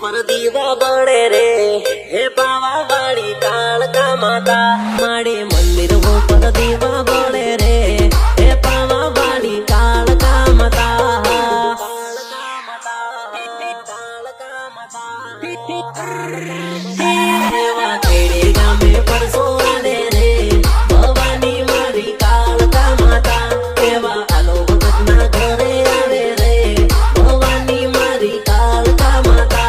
पर दीवा बड़े रे हे पावा वाली कालका माता माड़ी मंदिर वो पर दीवा बड़े रे हे पावा वाली कालका माता देवा खेड़े गामे परसो आने रे भवानी मारी कालका माता देवा आलो भगत ना घरे आवे रे भवानी मारी कालका माता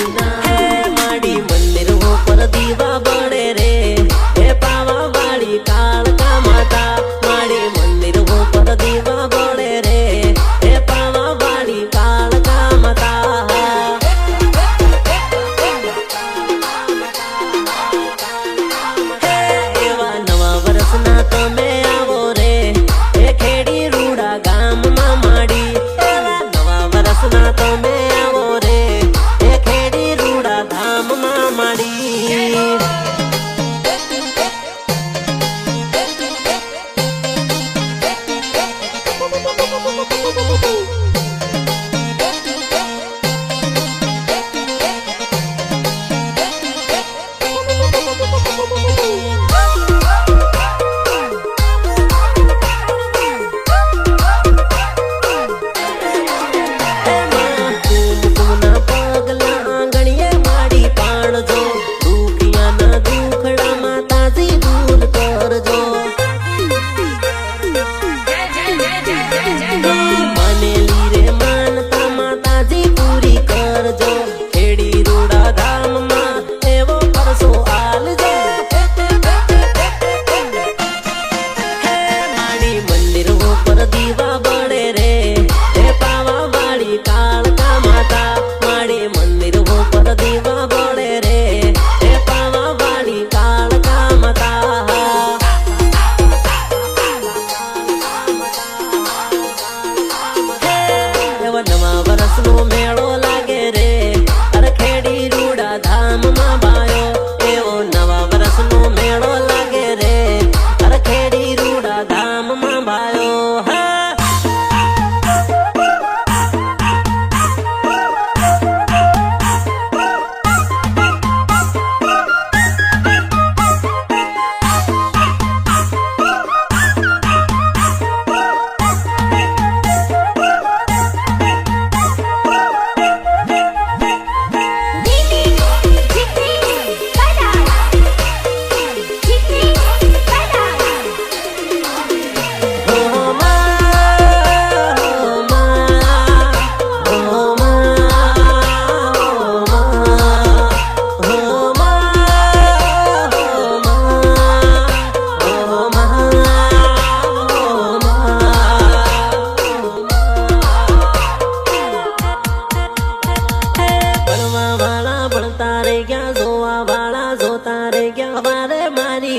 माड़ी मंदिर वो पर दीवा बड़े रे हे पावा वाली कालका माता माड़ी मंदिर वो पर दीवा बड़े रे हे पावा वाली कालका माता एवा नवा वर्ष ना तमे आवो रे हे खेड़ी रूड़ा गाम में माड़ी एवा नवा वर्ष ना तमे आवो रे हे खेड़ी रूड़ा धाम में माड़ी नवा वर्ष नो मेळो लागे रे अरे खेड़ी रूड़ा धाम में बायो एवो नवा वर्ष नो मेळो लागे रे अरे खेड़ी रूड़ा धाम में बायो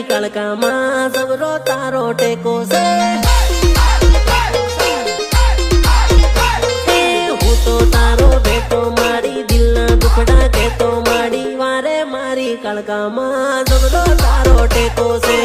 कालका माँ सबरो तारो टेको से हूँ तो तारो बेटो मारी दिल ना दुखड़ा के तो मारी वारे मारी कालका माँ सबरो तारो टेको से